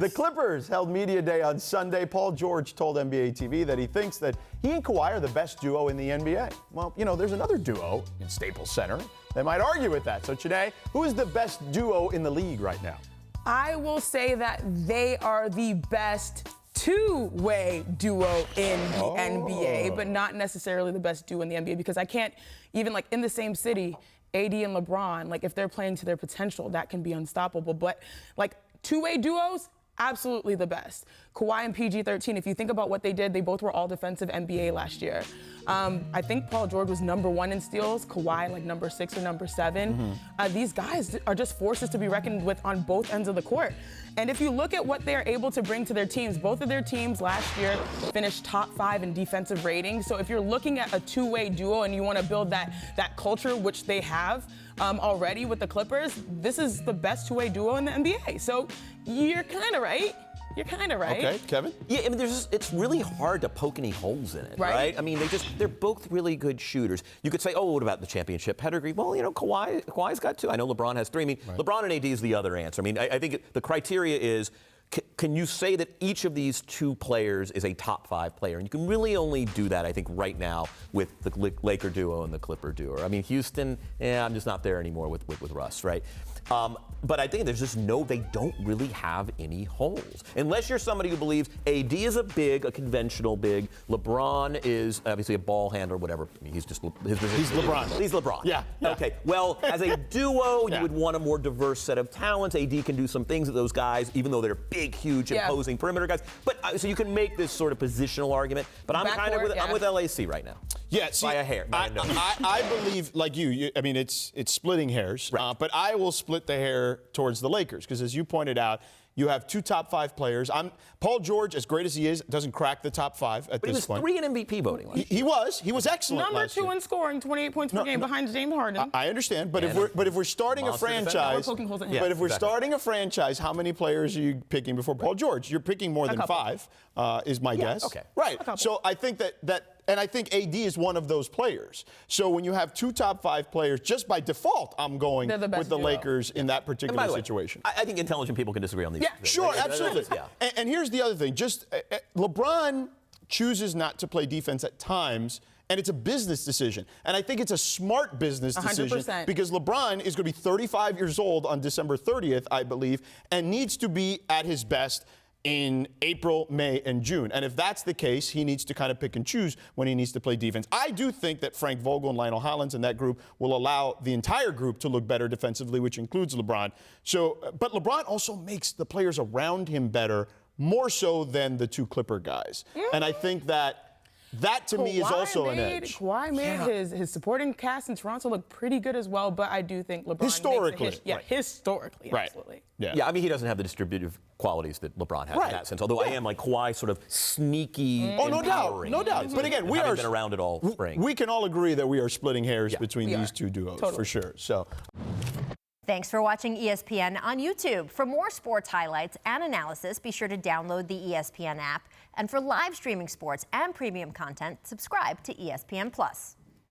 The Clippers held media day on Sunday. Paul George told NBA TV that he thinks that he and Kawhi are the best duo in the NBA. Well, you know, there's another duo in Staples Center that might argue with that. So today, who is the best duo in the league right now? I will say that they are the best two-way duo in the NBA, but not necessarily the best duo in the NBA, because I can't even, like, in the same city, AD and LeBron, like, if they're playing to their potential, that can be unstoppable. But, like, two-way duos, absolutely the best. Kawhi and PG-13, if you think about what they did, they both were all defensive NBA last year. I think Paul George was #1 in steals, Kawhi like #6 or #7. These guys are just forces to be reckoned with on both ends of the court. And if you look at what they're able to bring to their teams, both of their teams last year finished top 5 in defensive rating. So if you're looking at a two-way duo and you want to build that culture, which they have already with the Clippers, this is the best two-way duo in the NBA. So you're kind of right. You're kind of right. Okay, Kevin? Yeah, I mean, it's really hard to poke any holes in it, right? I mean, they're both really good shooters. You could say, oh, what about the championship pedigree? Well, you know, Kawhi's got 2. I know LeBron has 3. I mean, LeBron and AD is the other answer. I mean, I think the criteria is, can you say that each of these two players is a top 5 player? And you can really only do that, I think, right now with the Laker duo and the Clipper duo. I mean, Houston, I'm just not there anymore with Russ, right? But I think there's just they don't really have any holes. Unless you're somebody who believes AD is a conventional big. LeBron is obviously a ball handler, whatever. I mean, he's LeBron. He's LeBron. Yeah. Okay. Well, as a duo, you would want a more diverse set of talents. AD can do some things that those guys, even though they're big, huge, imposing perimeter guys. But so you can make this sort of positional argument. But I'm with LAC right now. Yeah, see, by a hair. I believe, like you, I mean, it's splitting hairs. Right. But I will split the hair towards the Lakers because, as you pointed out, you have 2 top 5 players. Paul George, as great as he is, doesn't crack the top 5 at this point. But he was 3 in MVP voting last year. He was excellent last year. #2 in scoring, 28 points per game behind James Harden. I understand, but if we're starting a franchise, starting a franchise, how many players are you picking before Paul George? You're picking more than 5, is my guess. Okay. Right. So I think that. And I think AD is one of those players. So when you have 2 top 5 players, just by default, I'm going with the Lakers in that particular situation. I think intelligent people can disagree on these. Yeah, sure, absolutely. And here's the other thing. LeBron chooses not to play defense at times, and it's a business decision. And I think it's a smart business decision 100%. because LeBron is going to be 35 years old on December 30th, I believe, and needs to be at his best in April, May, and June. And if that's the case, he needs to kind of pick and choose when he needs to play defense. I do think that Frank Vogel and Lionel Hollins and that group will allow the entire group to look better defensively, which includes LeBron. But LeBron also makes the players around him better, more so than the 2 Clipper guys. And I think that to me is also an edge. Kawhi made his supporting cast in Toronto look pretty good as well, but I do think LeBron historically, historically, absolutely. Yeah, I mean, he doesn't have the distributive qualities that LeBron has in that sense. Although I am like Kawhi, sort of sneaky, empowering. No doubt. But again, we are been around it all spring. We can all agree that we are splitting hairs between these 2 duos for sure. So. Thanks for watching ESPN on YouTube. For more sports highlights and analysis, be sure to download the ESPN app. And for live streaming sports and premium content, subscribe to ESPN+.